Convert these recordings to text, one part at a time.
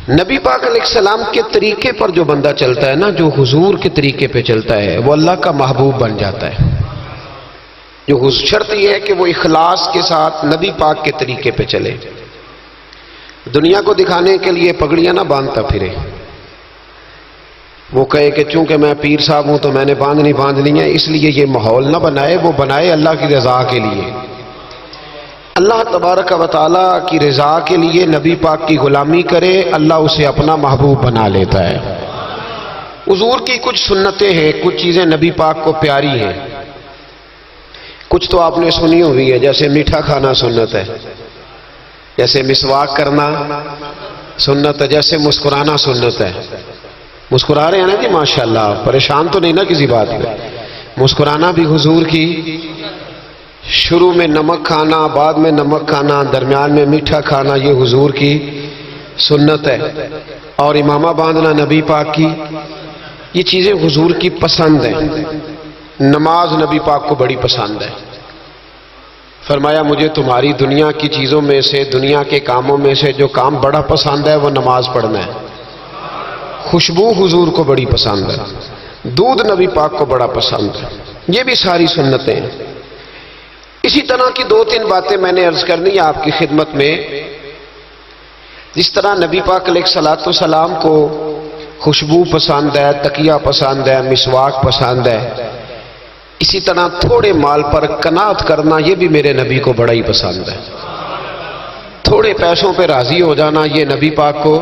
نبی پاک علیہ السلام کے طریقے پر جو بندہ چلتا ہے نا، جو حضور کے طریقے پہ چلتا ہے، وہ اللہ کا محبوب بن جاتا ہے۔ جو شرط یہ ہے کہ وہ اخلاص کے ساتھ نبی پاک کے طریقے پہ چلے، دنیا کو دکھانے کے لیے پگڑیاں نہ باندھتا پھرے، وہ کہے کہ چونکہ میں پیر صاحب ہوں تو میں نے باندھنی ہیں، اس لیے یہ ماحول نہ بنائے، وہ بنائے اللہ کی رضا کے لیے، اللہ تبارک و تعالیٰ کی رضا کے لیے نبی پاک کی غلامی کرے، اللہ اسے اپنا محبوب بنا لیتا ہے۔ حضور کی کچھ سنتیں ہیں، کچھ چیزیں نبی پاک کو پیاری ہیں، کچھ تو آپ نے سنی ہوئی ہے، جیسے میٹھا کھانا سنت ہے، جیسے مسواک کرنا سنت ہے، جیسے مسکرانا سنت ہے۔ مسکرا رہے ہیں نا جی ماشاءاللہ، پریشان تو نہیں نا کسی بات میں؟ مسکرانا بھی حضور کی، شروع میں نمک کھانا، بعد میں نمک کھانا، درمیان میں میٹھا کھانا، یہ حضور کی سنت ہے۔ اور امامہ باندھنا نبی پاک کی، یہ چیزیں حضور کی پسند ہیں۔ نماز نبی پاک کو بڑی پسند ہے، فرمایا مجھے تمہاری دنیا کی چیزوں میں سے، دنیا کے کاموں میں سے جو کام بڑا پسند ہے وہ نماز پڑھنا ہے۔ خوشبو حضور کو بڑی پسند ہے، دودھ نبی پاک کو بڑا پسند ہے۔ یہ بھی ساری سنتیں ہیں۔ اسی طرح کی دو تین باتیں میں نے عرض کرنی ہے آپ کی خدمت میں۔ جس طرح نبی پاک علیہ السلام کو خوشبو پسند ہے، تکیہ پسند ہے، مسواک پسند ہے، اسی طرح تھوڑے مال پر قناعت کرنا یہ بھی میرے نبی کو بڑا ہی پسند ہے۔ تھوڑے پیسوں پہ راضی ہو جانا یہ نبی پاک کو،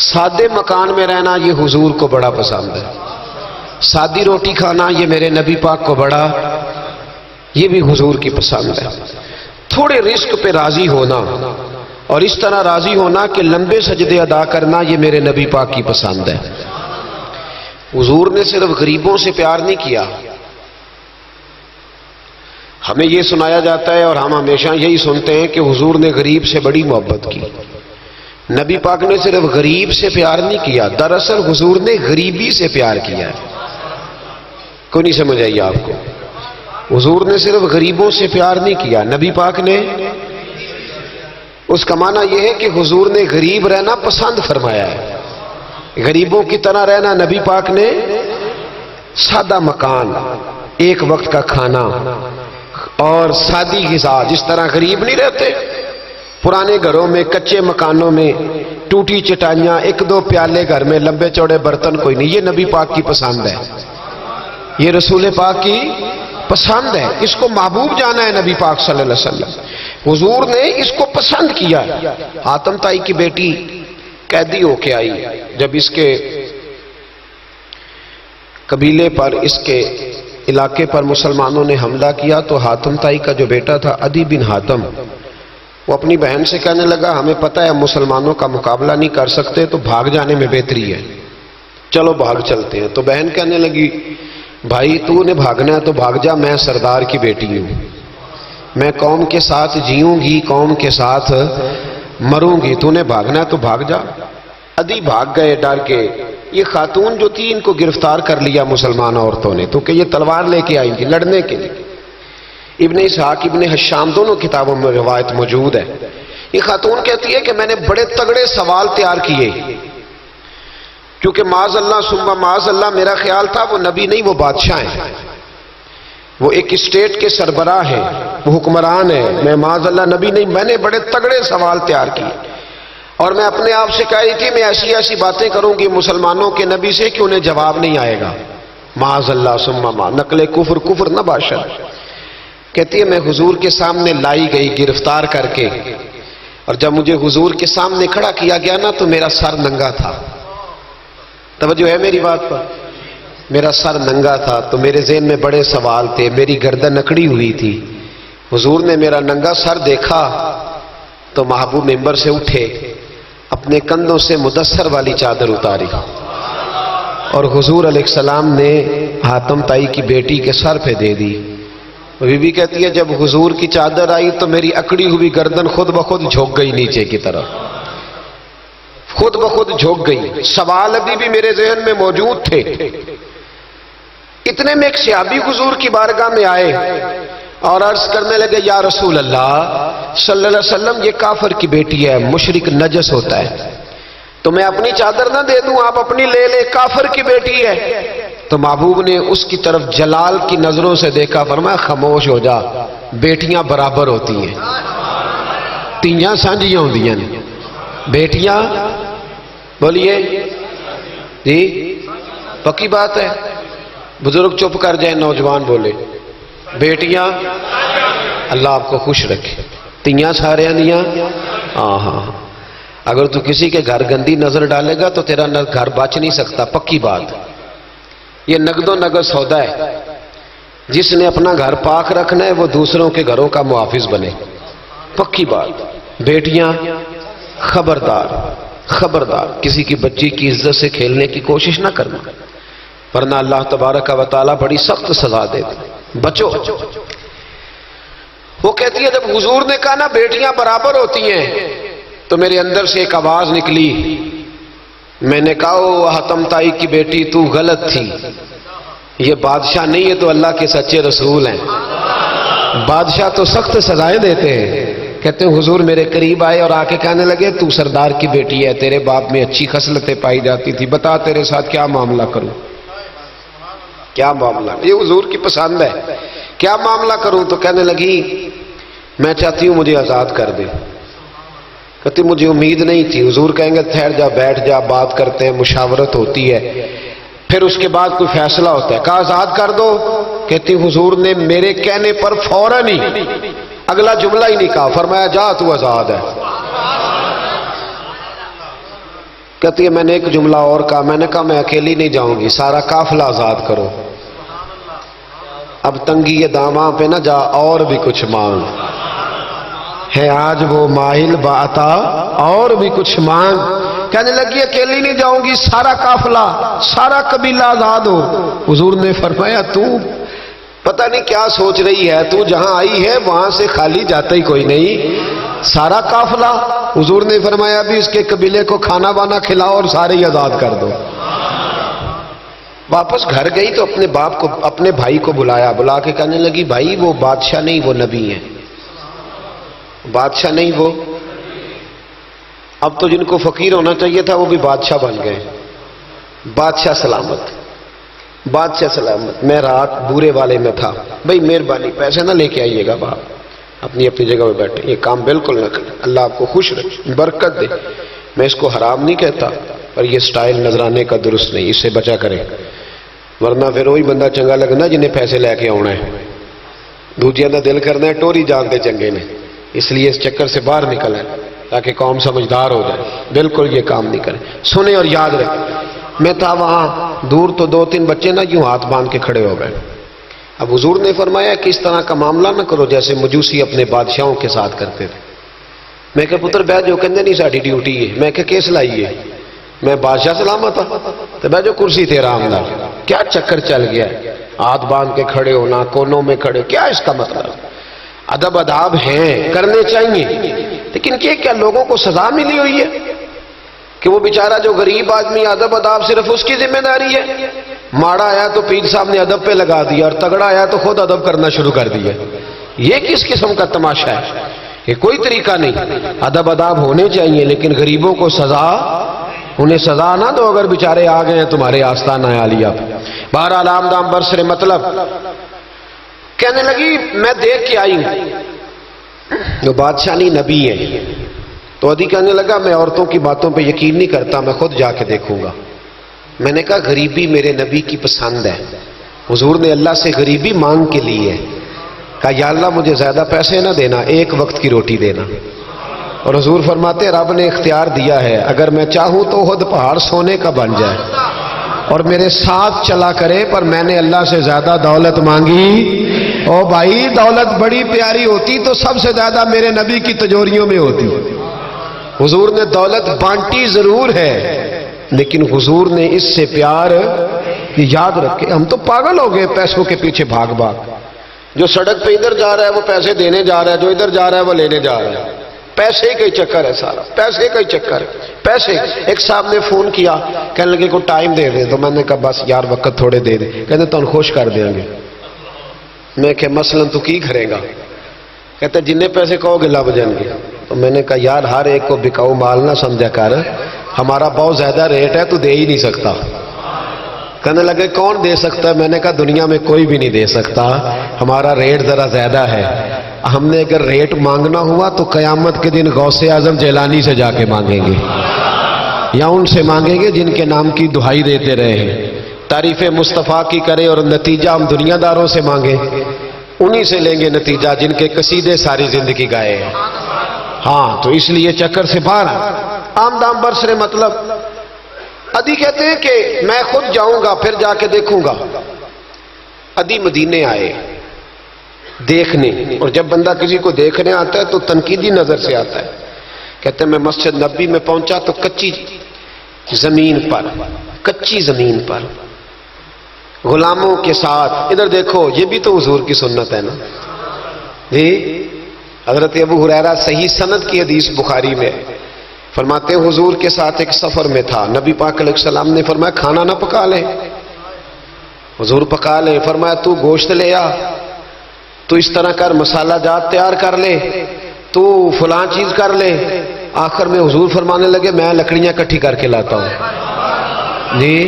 سادے مکان میں رہنا یہ حضور کو بڑا پسند ہے، سادی روٹی کھانا یہ میرے نبی پاک کو بڑا، یہ بھی حضور کی پسند ہے۔ تھوڑے رزق پہ راضی ہونا اور اس طرح راضی ہونا کہ لمبے سجدے ادا کرنا یہ میرے نبی پاک کی پسند ہے۔ حضور نے صرف غریبوں سے پیار نہیں کیا، ہمیں یہ سنایا جاتا ہے اور ہم ہمیشہ یہی سنتے ہیں کہ حضور نے غریب سے بڑی محبت کی۔ نبی پاک نے صرف غریب سے پیار نہیں کیا، دراصل حضور نے غریبی سے پیار کیا ہے۔ کوئی نہیں سمجھ آئی آپ کو؟ حضور نے صرف غریبوں سے پیار نہیں کیا، نبی پاک نے، اس کا معنی یہ ہے کہ حضور نے غریب رہنا پسند فرمایا ہے۔ غریبوں کی طرح رہنا نبی پاک نے، سادہ مکان، ایک وقت کا کھانا اور سادی غذا، جس طرح غریب نہیں رہتے پرانے گھروں میں، کچے مکانوں میں، ٹوٹی چٹائیاں، ایک دو پیالے گھر میں، لمبے چوڑے برتن کوئی نہیں، یہ نبی پاک کی پسند ہے، یہ رسول پاک کی پسند ہے۔ اس کو محبوب جانا ہے نبی پاک صلی اللہ علیہ وسلم، حضور نے اس کو پسند کیا۔ حاتم تائی کی بیٹی قیدی ہو کے آئی، جب اس کے قبیلے پر، اس کے علاقے پر مسلمانوں نے حملہ کیا تو حاتم تائی کا جو بیٹا تھا عدی بن حاتم، وہ اپنی بہن سے کہنے لگا ہمیں پتہ ہے مسلمانوں کا مقابلہ نہیں کر سکتے تو بھاگ جانے میں بہتری ہے، چلو بھاگ چلتے ہیں۔ تو بہن کہنے لگی بھائی تو نے بھاگنا ہے تو بھاگ جا، میں سردار کی بیٹی ہوں، میں قوم کے ساتھ جیوں گی، قوم کے ساتھ مروں گی، تو نے بھاگنا ہے تو بھاگ جا۔ عدی بھاگ گئے ڈر کے۔ یہ خاتون جو تھی ان کو گرفتار کر لیا مسلمان عورتوں نے، تو کہ یہ تلوار لے کے آئی تھی لڑنے کے لیے۔ ابن اسحاق ابن حشام دونوں کتابوں میں روایت موجود ہے۔ یہ خاتون کہتی ہے کہ میں نے بڑے تگڑے سوال تیار کیے، کیونکہ معاذ اللہ ثم معاذ اللہ میرا خیال تھا وہ نبی نہیں، وہ بادشاہ ہیں، وہ ایک اسٹیٹ کے سربراہ ہیں، وہ حکمران ہیں، میں معاذ اللہ نبی نہیں، میں نے بڑے تگڑے سوال تیار کیے اور میں اپنے آپ سے کہہ رہی تھی میں ایسی ایسی باتیں کروں گی مسلمانوں کے نبی سے کہ انہیں جواب نہیں آئے گا، معاذ اللہ ثم معاذ، نقل کفر، کفر نہ باشد۔ کہتی ہے میں حضور کے سامنے لائی گئی گرفتار کر کے، اور جب مجھے حضور کے سامنے کھڑا کیا گیا نا تو میرا سر ننگا تھا، توجہ ہے میری بات پر، میرا سر ننگا تھا تو میرے ذہن میں بڑے سوال تھے، میری گردن اکڑی ہوئی تھی، حضور نے میرا ننگا سر دیکھا تو محبوب ممبر سے اٹھے، اپنے کندھوں سے مدثر والی چادر اتاری اور حضور علیہ السلام نے حاتم تائی کی بیٹی کے سر پہ دے دی۔ بی بی کہتی ہے جب حضور کی چادر آئی تو میری اکڑی ہوئی گردن خود بخود جھک گئی نیچے کی طرف، خود بخود جھک گئی۔ سوال ابھی بھی میرے ذہن میں موجود تھے۔ اتنے میں ایک صحابی حضور کی بارگاہ میں آئے اور عرض کرنے لگے یا رسول اللہ صلی اللہ علیہ وسلم یہ کافر کی بیٹی ہے، مشرک نجس ہوتا ہے، تو میں اپنی چادر نہ دے دوں، آپ اپنی لے لے، کافر کی بیٹی ہے۔ تو محبوب نے اس کی طرف جلال کی نظروں سے دیکھا، فرمایا خاموش ہو جا، بیٹیاں برابر ہوتی ہیں، تیاں سانجیاں ہوندیاں نے، بیٹیاں بولیے جی پکی بات ہے، بزرگ چپ کر جائیں، نوجوان بولے بیٹیاں، اللہ آپ کو خوش رکھے، تیاں سارے دیاں، ہاں ہاں، اگر تو کسی کے گھر گندی نظر ڈالے گا تو تیرا گھر بچ نہیں سکتا، پکی بات۔ یہ نقد و نقد سودا ہے، جس نے اپنا گھر پاک رکھنا ہے وہ دوسروں کے گھروں کا محافظ بنے، پکی بات۔ بیٹیاں خبردار خبردار، کسی کی بچی کی عزت سے کھیلنے کی کوشش نہ کرنا، ورنہ اللہ تبارک و تعالیٰ بڑی سخت سزا دیتا، بچو۔ وہ کہتی ہے جب حضور نے کہا نا بیٹیاں برابر ہوتی ہیں تو میرے اندر سے ایک آواز نکلی، میں نے کہا او حتم تائی کی بیٹی تو غلط تھی، یہ بادشاہ نہیں ہے تو اللہ کے سچے رسول ہیں، بادشاہ تو سخت سزائیں دیتے ہیں۔ کہتے ہیں حضور میرے قریب آئے اور آ کے کہنے لگے تو سردار کی بیٹی ہے، تیرے باپ میں اچھی خصلتیں پائی جاتی تھی، بتا تیرے ساتھ کیا معاملہ کروں، کیا معاملہ، یہ حضور کی پسند ہے، کیا معاملہ کروں؟ تو کہنے لگی میں چاہتی ہوں مجھے آزاد کر دے۔ کہتی مجھے امید نہیں تھی، حضور کہیں گے ٹھہر جا، بیٹھ جا، بات کرتے ہیں، مشاورت ہوتی ہے، پھر اس کے بعد کوئی فیصلہ ہوتا ہے۔ کہا آزاد کر دو، کہتی حضور نے میرے کہنے پر فوراً ہی اگلا جملہ ہی نہیں کہا، فرمایا جا تو آزاد ہے۔ کہتی ہے میں نے ایک جملہ اور کہا، میں نے کہا میں اکیلی نہیں جاؤں گی، سارا قافلہ آزاد کرو، اب تنگی یہ داماں پہ نہ جا، اور بھی کچھ مانگ ہے آج وہ ماہل باتا، اور بھی کچھ مانگ۔ کہنے لگی اکیلی نہیں جاؤں گی، سارا قافلہ سارا قبیلہ آزاد ہو۔ حضور نے فرمایا تو پتہ نہیں کیا سوچ رہی ہے، تو جہاں آئی ہے وہاں سے خالی جاتا ہی کوئی نہیں، سارا قافلہ۔ حضور نے فرمایا بھی اس کے قبیلے کو کھانا بانا کھلاؤ اور سارے ہی آزاد کر دو۔ واپس گھر گئی تو اپنے باپ کو، اپنے بھائی کو بلایا، بلا کے کہنے لگی بھائی وہ بادشاہ نہیں وہ نبی ہیں، بادشاہ نہیں وہ، اب تو جن کو فقیر ہونا چاہیے تھا وہ بھی بادشاہ بن گئے۔ بادشاہ سلامت، بادشاہ سلامت، میں رات بورے والے میں تھا، بھئی مہربانی پیسے نہ لے کے آئیے گا، باپ اپنی اپنی جگہ پہ بیٹھے، یہ کام بالکل نہ کریں، اللہ آپ کو خوش رکھے، برکت دے۔ میں اس کو حرام نہیں کہتا، پر یہ سٹائل نظرانے کا درست نہیں، اس سے بچا کریں، ورنہ پھر وہی بندہ چنگا لگنا جنہیں پیسے لے کے آنا ہے، دوجیاں دا دل کرنا ہے ٹوری جانتے چنگے نے، اس لیے اس چکر سے باہر نکل ہے تاکہ قوم سمجھدار ہو جائے، بالکل یہ کام نہیں کریں، سنیں اور یاد رکھیں۔ میں تھا وہاں دور تو دو تین بچے نا یوں ہاتھ باندھ کے کھڑے ہو گئے۔ اب حضور نے فرمایا کہ اس طرح کا معاملہ نہ کرو جیسے مجوسی اپنے بادشاہوں کے ساتھ کرتے تھے۔ میں کہ پتر بہ جو کہندے نہیں ساڈی ڈیوٹی ہے، میں کہ کیس لائیے، میں بادشاہ سلامت ہوں تو بہ جو کرسی تے آرام دار، کیا چکر چل گیا ہے، ہاتھ باندھ کے کھڑے ہونا، کونوں میں کھڑے، کیا اس کا مطلب؟ ادب آداب ہیں کرنے چاہیے، لیکن کیا لوگوں کو سزا ملی ہوئی ہے کہ وہ بیچارہ جو غریب آدمی ادب آداب صرف اس کی ذمہ داری ہے؟ ماڑا آیا تو پیر صاحب نے ادب پہ لگا دیا اور تگڑا آیا تو خود ادب کرنا شروع کر دیا، یہ کس قسم کا تماشا ہے؟ یہ کوئی طریقہ نہیں، ادب آداب ہونے چاہیے لیکن غریبوں کو سزا، انہیں سزا نہ دو اگر بیچارے آ گئے ہیں تمہارے آستانہ عالیہ پہ۔ بہرحال آمدام برسر مطلب کہنے لگی میں دیکھ کے آئی ہوں، جو بادشاہ نہیں نبی ہیں۔ تو عدی کہنے لگا میں عورتوں کی باتوں پہ یقین نہیں کرتا، میں خود جا کے دیکھوں گا۔ میں نے کہا غریبی میرے نبی کی پسند ہے، حضور نے اللہ سے غریبی مانگ کے لی ہے، کہا یا اللہ مجھے زیادہ پیسے نہ دینا، ایک وقت کی روٹی دینا۔ اور حضور فرماتے رب نے اختیار دیا ہے، اگر میں چاہوں تو خود پہاڑ سونے کا بن جائے اور میرے ساتھ چلا کرے، پر میں نے اللہ سے زیادہ دولت مانگی۔ او بھائی دولت بڑی پیاری ہوتی تو سب سے زیادہ میرے نبی کی تجوریوں میں ہوتی۔ حضور نے دولت بانٹی ضرور ہے لیکن حضور نے اس سے پیار، یاد رکھے ہم تو پاگل ہو گئے پیسوں کے پیچھے بھاگ بھاگ، جو سڑک پہ ادھر جا رہا ہے وہ پیسے دینے جا رہا ہے، جو ادھر جا رہا ہے وہ لینے جا رہا ہے، پیسے کا ہی چکر ہے سارا، پیسے کا ہی چکر ہے، پیسے۔ ایک صاحب نے فون کیا کہنے لگے کو ٹائم دے دیں، تو میں نے کہا بس یار وقت تھوڑے دے دیں، کہتے تو خوش کر دیں گے۔ میں کہ مثلاً تو کی کرے گا؟ کہتے جننے پیسے کہو گے لب جائیں گے۔ تو میں نے کہا یار ہر ایک کو بکاؤ مال نہ سمجھا کر، ہمارا بہت زیادہ ریٹ ہے تو دے ہی نہیں سکتا۔ کہنے لگے کون دے سکتا ہے؟ میں نے کہا دنیا میں کوئی بھی نہیں دے سکتا، ہمارا ریٹ ذرا زیادہ ہے۔ ہم نے اگر ریٹ مانگنا ہوا تو قیامت کے دن غوث اعظم جیلانی سے جا کے مانگیں گے، یا ان سے مانگیں گے جن کے نام کی دہائی دیتے رہے ہیں، تعریف مصطفیٰ کی کرے اور نتیجہ ہم دنیا داروں سے مانگیں، انہی سے لیں گے نتیجہ جن کے قصیدے ساری زندگی گائے ہیں۔ ہاں تو اس لیے چکر سے باہر عام دام برسرے مطلب ادی کہتے ہیں کہ میں خود جاؤں گا پھر جا کے دیکھوں گا۔ ادی مدینے آئے دیکھنے، اور جب بندہ کسی کو دیکھنے آتا ہے تو تنقیدی نظر سے آتا ہے۔ کہتے ہیں میں مسجد نبی میں پہنچا تو کچی زمین پر غلاموں کے ساتھ، ادھر دیکھو یہ بھی تو حضور کی سنت ہے نا جی۔ حضرت ابو ہریرہ صحیح سند کی حدیث بخاری میں فرماتے ہیں حضور کے ساتھ ایک سفر میں تھا، نبی پاک علیہ السلام نے فرمایا کھانا نہ پکا لے، حضور پکا لے، فرمایا تو گوشت لے آ، تو اس طرح کر مسالہ جات تیار کر لے، تو فلاں چیز کر لے۔ آخر میں حضور فرمانے لگے میں لکڑیاں کٹھی کر کے لاتا ہوں جی۔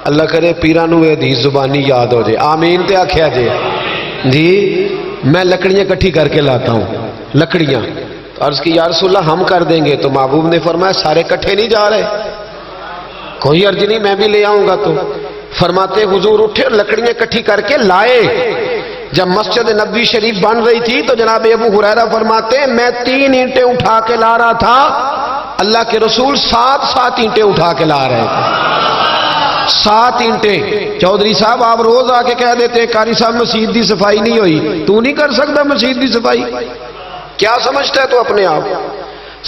اللہ کرے پیرانو یہ حدیث زبانی یاد ہو جائے، آمین تے آکھیا جی۔ میں لکڑیاں کٹھی کر کے لاتا ہوں، لکڑیاں۔ عرض کی یا رسول اللہ ہم کر دیں گے، تو محبوب نے فرمایا سارے کٹھے نہیں جا رہے، کوئی عرض نہیں میں بھی لے آؤں گا۔ تو فرماتے حضور اٹھے اور لکڑیاں کٹھی کر کے لائے۔ جب مسجد نبوی شریف بن رہی تھی تو جناب ابو ہریرہ فرماتے ہیں میں 3 اینٹیں اٹھا کے لا رہا تھا، اللہ کے رسول 7 اینٹیں اٹھا کے لا رہے تھے، 7 اینٹیں۔ چودھری صاحب آپ روز آ کے کہہ دیتے قاری صاحب مسجد دی صفائی نہیں ہوئی، تو نہیں کر سکتا مسجد دی صفائی؟ کیا سمجھتا ہے تو اپنے آپ؟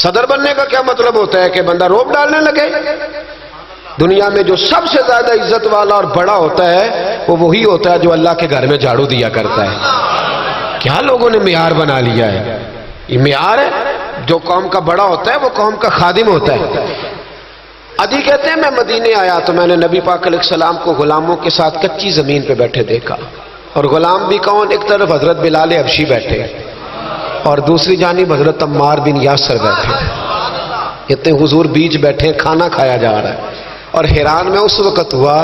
صدر بننے کا کیا مطلب ہوتا ہے کہ بندہ روب ڈالنے لگے؟ دنیا میں جو سب سے زیادہ عزت والا اور بڑا ہوتا ہے وہ وہی ہوتا ہے جو اللہ کے گھر میں جھاڑو دیا کرتا ہے۔ کیا لوگوں نے معیار بنا لیا ہے؟ یہ معیار ہے، جو قوم کا بڑا ہوتا ہے وہ قوم کا خادم ہوتا ہے۔ ادی کہتے ہیں میں مدینے آیا تو میں نے نبی پاک علیہ السلام کو غلاموں کے ساتھ کچی زمین پہ بیٹھے دیکھا، اور غلام بھی کون؟ ایک طرف حضرت بلال حبشی بیٹھے اور دوسری جانب حضرت عمار بن یاسر بیٹھے۔ کہتے ہیں حضور بیچ بیٹھے، کھانا کھایا جا رہا ہے، اور حیران میں اس وقت ہوا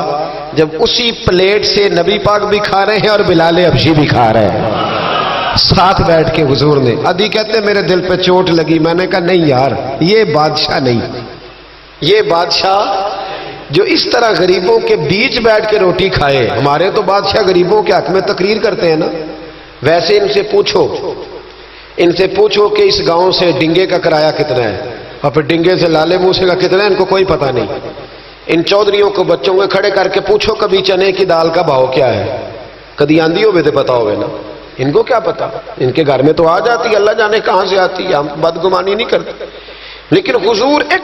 جب اسی پلیٹ سے نبی پاک بھی کھا رہے ہیں اور بلال حبشی بھی کھا رہے ہیں ساتھ بیٹھ کے حضور نے۔ ادی کہتے ہیں میرے دل پہ چوٹ لگی، میں نے کہا نہیں یار یہ بادشاہ نہیں، یہ بادشاہ جو اس طرح غریبوں کے بیچ بیٹھ کے روٹی کھائے۔ ہمارے تو بادشاہ غریبوں کے حق میں تقریر کرتے ہیں نا، ویسے ان سے پوچھو کہ اس گاؤں سے ڈنگے کا کرایہ کتنا ہے، اور پھر ڈنگے سے لالے موسے کا کتنا ہے، ان کو کوئی پتہ نہیں۔ ان چودھریوں کو بچوں کو کھڑے کر کے پوچھو کبھی چنے کی دال کا بھاؤ کیا ہے، کدی آندھی ہو تو پتا ہوگا نا، ان کو کیا پتا؟ ان کے گھر میں تو آ جاتی، اللہ جانے کہاں سے آتی ہے، ہم بدگمانی نہیں کرتے۔ لیکن حضور ایک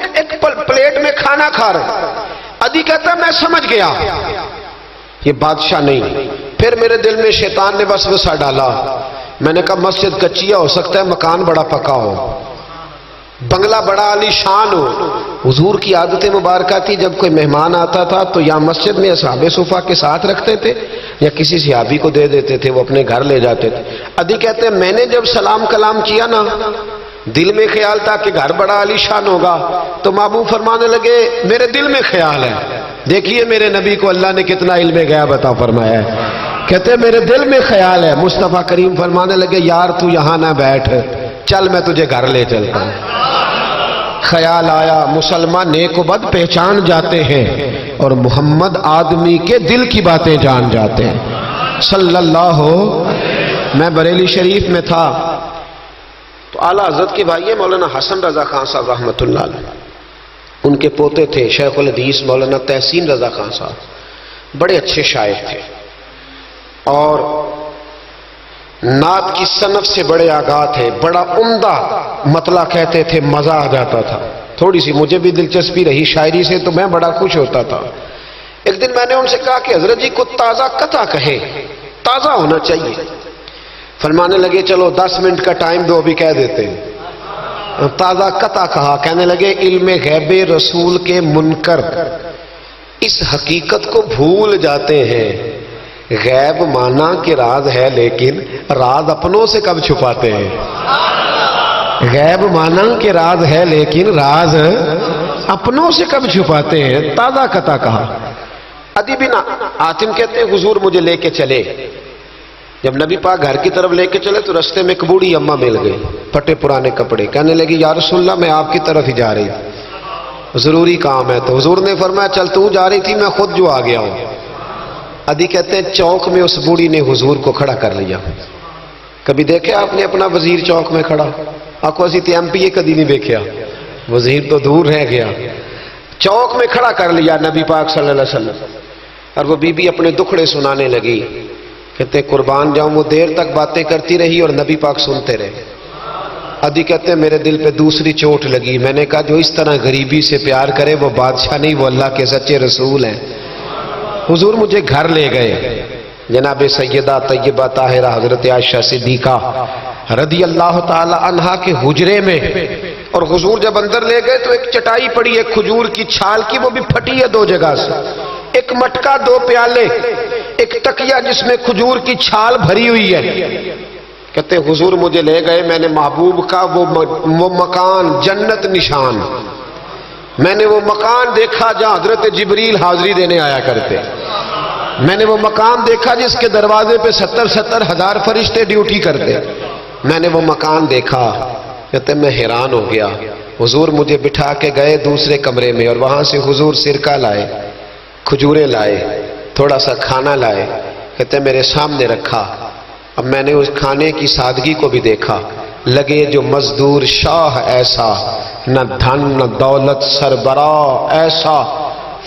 پلیٹ میں کھانا کھا رہے۔ ادی کہتا میں سمجھ گیا یہ بادشاہ نہیں۔ پھر میرے دل میں شیطان نے وسوسہ ڈالا، میں نے کہا مسجد کچیا ہو سکتا ہے، مکان بڑا پکا ہو، بنگلہ بڑا عالی شان ہو۔ حضور کی عادت مبارکہ تھی جب کوئی مہمان آتا تھا تو یا مسجد میں اصحاب صفہ کے ساتھ رکھتے تھے یا کسی صحابی کو دے دیتے تھے، وہ اپنے گھر لے جاتے تھے۔ ادی کہتے ہیں میں نے جب سلام کلام کیا نا، دل میں خیال تھا کہ گھر بڑا عالی شان ہوگا، تو محبوب فرمانے لگے میرے دل میں خیال ہے۔ دیکھیے میرے نبی کو اللہ نے کتنا علم غیب عطا فرمایا ہے۔ کہتے ہیں میرے دل میں خیال ہے۔ مصطفیٰ کریم فرمانے لگے یار تو یہاں نہ بیٹھ، چل میں تجھے گھر لے چلتا ہوں۔ خیال آیا مسلمان نیک و بد پہچان جاتے ہیں، اور محمد آدمی کے دل کی باتیں جان جاتے ہیں صلی اللہ۔ میں بریلی شریف میں تھا تو اعلیٰ حضرت کے بھائی مولانا حسن رضا خان صاحب رحمۃ اللہ علیہ، ان کے پوتے تھے شیخ الحدیث مولانا تحسین رضا خان صاحب، بڑے اچھے شاعر تھے اور نعت کی صنف سے بڑے آگاہ تھے، بڑا عمدہ مطلع کہتے تھے، مزہ آ جاتا تھا۔ تھوڑی سی مجھے بھی دلچسپی رہی شاعری سے تو میں بڑا خوش ہوتا تھا۔ ایک دن میں نے ان سے کہا کہ حضرت جی کو تازہ قطع کہے، تازہ ہونا چاہیے۔ فرمانے لگے چلو 10 منٹ کا ٹائم دو، ابھی کہہ دیتے ہیں۔ تازہ قطع کہا، کہنے لگے علم غیب رسول کے منکر اس حقیقت کو بھول جاتے ہیں، غیب مانا کہ راز ہے لیکن راز اپنوں سے کب چھپاتے ہیں۔ غیب مانا کہ راز ہے لیکن راز اپنوں سے کب چھپاتے ہیں. تازہ قطع کہا. عدی بن حاتم کہتے ہیں حضور مجھے لے کے چلے. جب نبی پاک گھر کی طرف لے کے چلے تو رستے میں ایک بوڑھی اماں مل گئی, پھٹے پرانے کپڑے. کہنے لگی یا رسول اللہ میں آپ کی طرف ہی جا رہی تھی, ضروری کام ہے. تو حضور نے فرمایا چل تو جا رہی تھی, میں خود جو آ گیا ہوں. عدی کہتے ہیں چوک میں اس بوڑھی نے حضور کو کھڑا کر لیا. کبھی دیکھے آپ نے اپنا وزیر چوک میں کھڑا؟ آکو اسی تے ایم پی اے کدی نہیں دیکھا, وزیر تو دور رہ گیا. چوک میں کھڑا کر لیا نبی پاک صلی اللہ علیہ وسلم, اور وہ بی بی اپنے دکھڑے سنانے لگی. کہتے قربان جاؤں وہ دیر تک باتیں کرتی رہی اور نبی پاک سنتے رہے. عدی کہتے ہیں میرے دل پہ دوسری چوٹ لگی. میں نے کہا جو اس طرح غریبی سے پیار کرے وہ بادشاہ نہیں, وہ اللہ کے سچے رسول ہیں. حضور مجھے گھر لے گئے. جناب سیدہ طیبہ طاہرہ حضرت عائشہ صدیقہ رضی اللہ تعالی عنہا کے حجرے میں, اور حضور جب اندر لے گئے تو ایک چٹائی پڑی ہے کھجور کی چھال کی, وہ بھی پھٹی ہے 2 جگہ سے, ایک مٹکا 2 پیالے, ایک تکیہ جس میں کھجور کی چھال بھری ہوئی ہے. کہتے حضور مجھے لے گئے, میں نے محبوب کا وہ مکان جنت نشان, میں نے وہ مکان دیکھا جہاں حضرت جبریل حاضری دینے آیا کرتے. میں نے وہ مکان دیکھا جس کے دروازے پہ 70 ہزار فرشتے ڈیوٹی کرتے. میں نے وہ مکان دیکھا. کہتے میں حیران ہو گیا. حضور مجھے بٹھا کے گئے دوسرے کمرے میں, اور وہاں سے حضور سرکہ لائے, کھجوریں لائے, تھوڑا سا کھانا لائے. کہتے میرے سامنے رکھا. اب میں نے اس کھانے کی سادگی کو بھی دیکھا. لگے جو مزدور شاہ ایسا, نہ دھن نہ دولت سربراہ ایسا,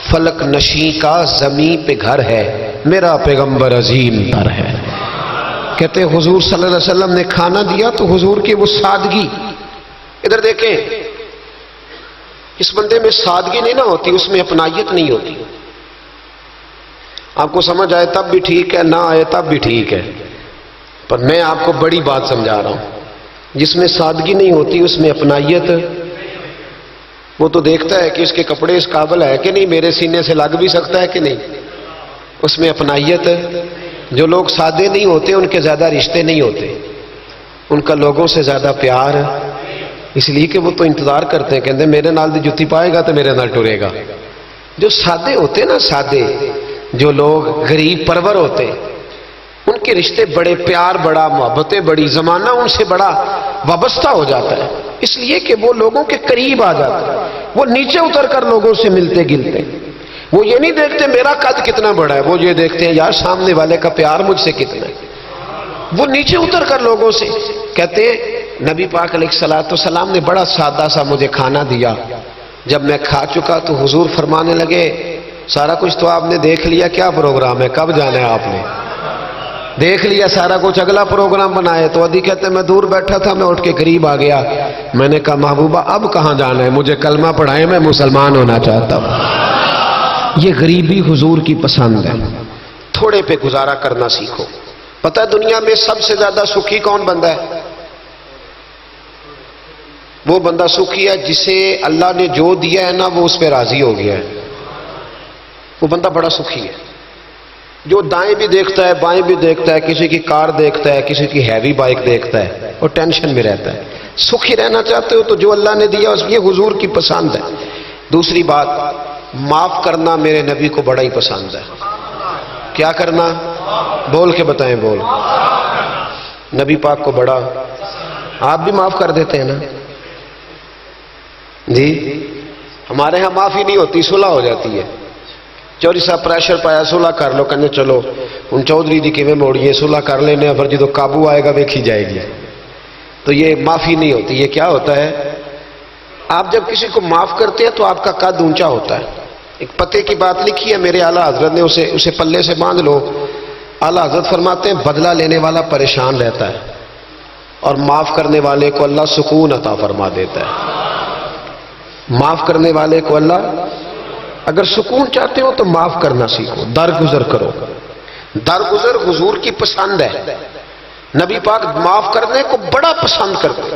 فلک نشیں کا زمین پہ گھر ہے, میرا پیغمبر عظیم تر ہے. کہتے حضور صلی اللہ علیہ وسلم نے کھانا دیا تو حضور کی وہ سادگی. ادھر دیکھیں, اس بندے میں سادگی نہیں نہ ہوتی, اس میں اپنائیت نہیں ہوتی. آپ کو سمجھ آئے تب بھی ٹھیک ہے, نہ آئے تب بھی ٹھیک ہے, پر میں آپ کو بڑی بات سمجھا رہا ہوں. جس میں سادگی نہیں ہوتی اس میں اپنائیت. وہ تو دیکھتا ہے کہ اس کے کپڑے اس قابل ہے کہ نہیں, میرے سینے سے لگ بھی سکتا ہے کہ نہیں, اس میں اپنائیت. جو لوگ سادے نہیں ہوتے ان کے زیادہ رشتے نہیں ہوتے, ان کا لوگوں سے زیادہ پیار, اس لیے کہ وہ تو انتظار کرتے ہیں, کہتے ہیں میرے نال دی جتی پائے گا تو میرے نال ٹرے گا. جو سادے ہوتے نا, سادے جو لوگ غریب پرور ہوتے, ان کے رشتے بڑے پیار, بڑا محبتیں بڑی, زمانہ ان سے بڑا وابستہ ہو جاتا ہے, اس لیے کہ وہ لوگوں کے قریب آ جاتا ہے. وہ نیچے اتر کر لوگوں سے ملتے گلتے, وہ یہ نہیں دیکھتے میرا قد کتنا بڑا ہے, وہ یہ دیکھتے ہیں یار سامنے والے کا پیار مجھ سے کتنا ہے. وہ نیچے اتر کر لوگوں سے. کہتے ہیں نبی پاک علیہ الصلوۃ والسلام نے بڑا سادہ سا مجھے کھانا دیا. جب میں کھا چکا تو حضور فرمانے لگے سارا کچھ تو آپ نے دیکھ لیا, کیا پروگرام ہے, کب جانا ہے؟ آپ نے دیکھ لیا سارا کچھ, اگلا پروگرام بنائے. تو عدی کہتے میں دور بیٹھا تھا, میں اٹھ کے قریب آ گیا. میں نے کہا محبوبہ اب کہاں جانا ہے, مجھے کلمہ پڑھائے, میں مسلمان ہونا چاہتا ہوں. یہ غریبی حضور کی پسند ہے. تھوڑے پہ گزارا کرنا سیکھو. پتہ ہے دنیا میں سب سے زیادہ سکھی کون بندہ ہے؟ وہ بندہ سکھی ہے جسے اللہ نے جو دیا ہے نا وہ اس پہ راضی ہو گیا ہے. وہ بندہ بڑا سکھی ہے. جو دائیں بھی دیکھتا ہے بائیں بھی دیکھتا ہے, کسی کی کار دیکھتا ہے, کسی کی ہیوی بائک دیکھتا ہے, اور ٹینشن میں رہتا ہے. سکھی رہنا چاہتے ہو تو جو اللہ نے دیا اس یہ حضور کی پسند ہے. دوسری بات, معاف کرنا میرے نبی کو بڑا ہی پسند ہے. کیا کرنا؟ بول کے بتائیں. بول. نبی پاک کو بڑا. آپ بھی معاف کر دیتے ہیں نا جی؟ ہمارے ہاں معافی نہیں ہوتی, صلح ہو جاتی ہے. چودھری صاحب پریشر پایا صلح کر لو, کہنے چلو ان چودھری دی کیویں موڑیے, صلح کر لینے, پھر جدو قابو آئے گا ویکھی جائے گی. تو یہ معافی نہیں ہوتی. یہ کیا ہوتا ہے؟ آپ جب کسی کو معاف کرتے ہیں تو آپ کا قد اونچا ہوتا ہے. ایک پتے کی بات لکھی ہے میرے اعلیٰ حضرت نے, اسے پلے سے باندھ لو. اعلیٰ حضرت فرماتے ہیں بدلہ لینے والا پریشان رہتا ہے اور معاف کرنے والے کو اللہ سکون عطا فرما دیتا ہے. معاف کرنے والے کو اللہ, اگر سکون چاہتے ہو تو معاف کرنا سیکھو, درگزر کرو. درگزر حضور کی پسند ہے. نبی پاک معاف کرنے کو بڑا پسند کرتے.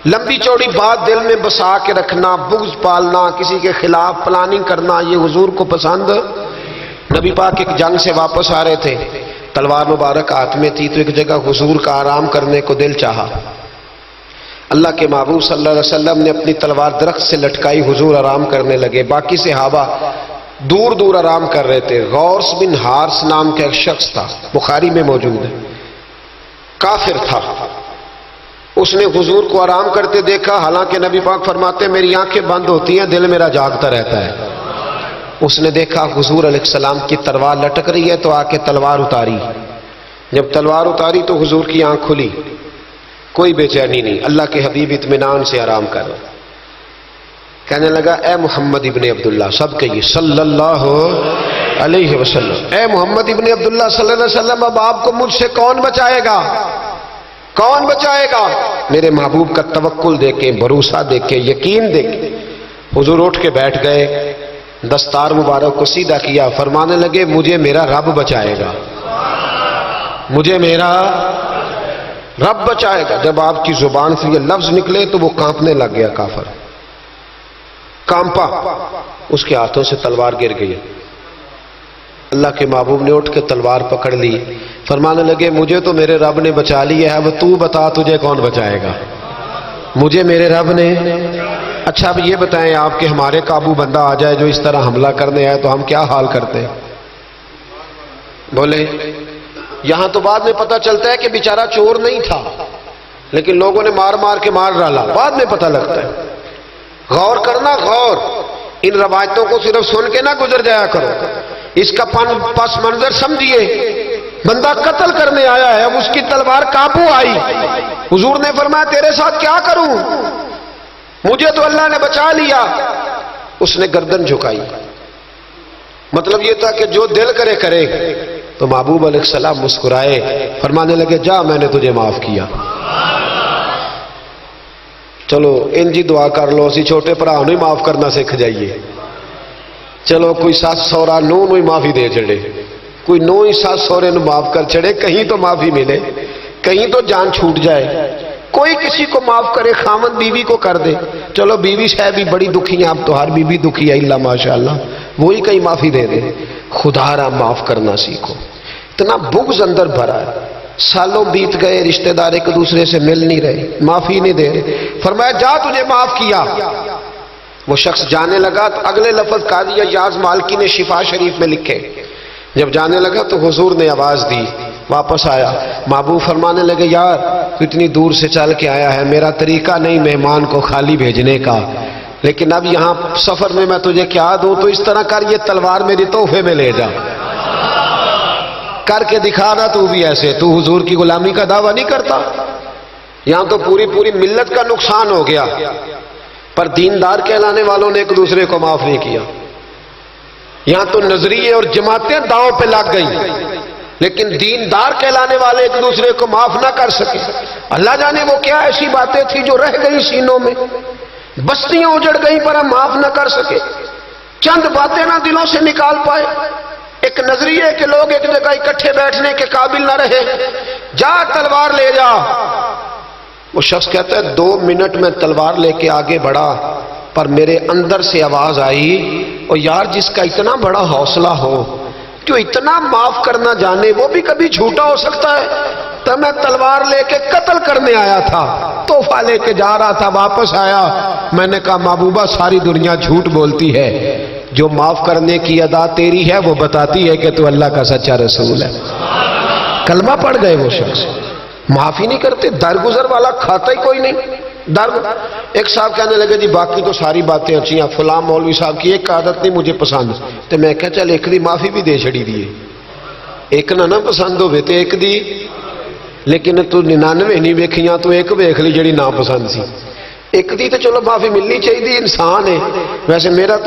لمبی چوڑی بات دل میں بسا کے رکھنا, بغض پالنا, کسی کے خلاف پلاننگ کرنا, یہ حضور کو پسند. نبی پاک ایک جنگ سے واپس آ رہے تھے, تلوار مبارک ہاتھ میں تھی, تو ایک جگہ حضور کا آرام کرنے کو دل چاہا. اللہ کے محبوب صلی اللہ علیہ وسلم نے اپنی تلوار درخت سے لٹکائی، حضور آرام کرنے لگے، باقی صحابہ دور دور آرام کر رہے تھے۔ غوث بن حارث نام کا ایک شخص تھا، بخاری میں موجود ہے، کافر تھا، اس نے حضور کو آرام کرتے دیکھا، حالانکہ نبی پاک فرماتے ہیں میری آنکھیں بند ہوتی ہیں، دل میرا جاگتا رہتا ہے۔ اس نے دیکھا حضور علیہ السلام کی تلوار لٹک رہی ہے تو آ کے تلوار اتاری، جب تلوار اتاری تو حضور کی آنکھ کھلی، کوئی بے چینی نہیں، اللہ کے حبیب اطمینان سے آرام کر رہے۔ کہنے لگا اے محمد ابن عبداللہ، سب کہیے صلی اللہ علیہ وسلم، اے محمد ابن عبداللہ صلی اللہ علیہ وسلم، اب آپ کو مجھ سے کون بچائے گا؟ کون بچائے گا؟ میرے محبوب کا توکل دیکھیں، بھروسہ دیکھیں، یقین دیکھیں۔ حضور اٹھ کے بیٹھ گئے، دستار مبارک کو سیدھا کیا، فرمانے لگے مجھے میرا رب بچائے گا، مجھے میرا رب بچائے گا۔ جب آپ کی زبان سے یہ لفظ نکلے تو وہ کانپنے لگ گیا، کافر کانپا، اس کے ہاتھوں سے تلوار گر گئی۔ اللہ کے محبوب نے اٹھ کے تلوار پکڑ لی، فرمانے لگے مجھے تو میرے رب نے بچا لیا ہے، اب تو بتا تجھے کون بچائے گا؟ مجھے میرے رب نے۔ اچھا اب یہ بتائیں آپ کہ ہمارے قابو بندہ آ جائے جو اس طرح حملہ کرنے آئے تو ہم کیا حال کرتے؟ بولے یہاں تو بعد میں پتہ چلتا ہے کہ بیچارہ چور نہیں تھا، لیکن لوگوں نے مار مار کے مار ڈالا، بعد میں پتہ لگتا ہے۔ غور کرنا، غور، ان روایتوں کو صرف سن کے نہ گزر جایا کرو، اس کا پس منظر سمجھیے۔ بندہ قتل کرنے آیا ہے، اب اس کی تلوار قابو آئی، حضور نے فرمایا تیرے ساتھ کیا کروں؟ مجھے تو اللہ نے بچا لیا۔ اس نے گردن جھکائی، مطلب یہ تھا کہ جو دل کرے کرے۔ تو محبوب علیہ السلام مسکرائے، فرمانے لگے جا میں نے تجھے معاف کیا۔ چلو انجی دعا کر لو، اسی چھوٹے بھرا نوں ہی معاف کرنا سکھ جائیے۔ چلو کوئی ساس سورا نو ہی معافی دے چڑے، کوئی نو ہی ساس سورے نو معاف کر چڑے، کہیں تو معافی ملے، کہیں تو جان چھوٹ جائے۔ کوئی کسی کو معاف کرے، خامد بیوی کو کر دے، چلو بیوی صاحب بھی بڑی دکھی ہیں، اب تو ہر بیوی دکھی ہے اللہ ماشاءاللہ، وہی کہیں معافی دے دے۔ خدا را معاف کرنا سیکھو۔ اتنا بغض اندر بھرا ہے، سالوں بیت گئے، رشتہ دار ایک دوسرے سے مل نہیں رہے، معافی نہیں دے رہے۔ فرمایا جا تجھے معاف کیا۔ وہ شخص جانے لگا، اگلے لفظ قاضی ایاز مالکی نے شفا شریف میں لکھے، جب جانے لگا تو حضور نے آواز دی، واپس آیا، محبوب فرمانے لگے یار اتنی دور سے چل کے آیا ہے، میرا طریقہ نہیں مہمان کو خالی بھیجنے کا، لیکن اب یہاں سفر میں میں تجھے کیا دوں، تو اس طرح کر یہ تلوار میری تحفے میں لے جا، کر کے دکھا نا تو بھی ایسے، تو حضور کی غلامی کا دعویٰ نہیں کرتا۔ یہاں تو پوری ملت کا نقصان ہو گیا، پر دیندار کہلانے والوں نے ایک دوسرے کو معاف نہیں کیا۔ یہاں تو نظریے اور جماعتیں داؤں پہ لگ گئیں، لیکن دیندار کہلانے والے ایک دوسرے کو معاف نہ کر سکے۔ اللہ جانے وہ کیا ایسی باتیں تھی جو رہ گئی سینوں میں، بستیاں اجڑ گئی پر ہم معاف نہ کر سکے، چند باتیں نہ دلوں سے نکال پائے، ایک نظریے کہ لوگ ایک جگہ اکٹھے بیٹھنے کے قابل نہ رہے، جا تلوار لے جا۔ وہ شخص کہتا ہے 2 منٹ میں تلوار لے کے آگے بڑھا، پر میرے اندر سے آواز آئی، اور یار جس کا اتنا بڑا حوصلہ ہو، جو اتنا معاف کرنا جانے، وہ بھی کبھی جھوٹا ہو سکتا ہے؟ تو میں تلوار لے کے قتل کرنے آیا تھا، تحفہ لے کے جا رہا تھا، واپس آیا، میں نے کہا محبوبہ ساری دنیا جھوٹ بولتی ہے، جو معاف کرنے کی ادا تیری ہے وہ بتاتی ہے کہ تو اللہ کا سچا رسول ہے۔ کلمہ پڑھ گئے وہ شخص، معافی نہیں کرتے، درگزر والا کھاتا ہی کوئی نہیں۔ ایک صاحب کہنے لگے جی باقی تو ساری باتیں اچھی ہیں، فلاں مولوی صاحب کی ایک عادت نہیں مجھے پسند، تو میں کہا چل ایک دی معافی بھی دے چھڑی دیے، ایک نہ پسند ہوئے تو ایک دی، لیکن تو 99 نہیں ویکھیاں، تو ایک ویکھ لی جڑی نا پسند سی، ایک دی تو چلو معافی ملنی چاہیے، انسان ہے۔ ویسے میرا تو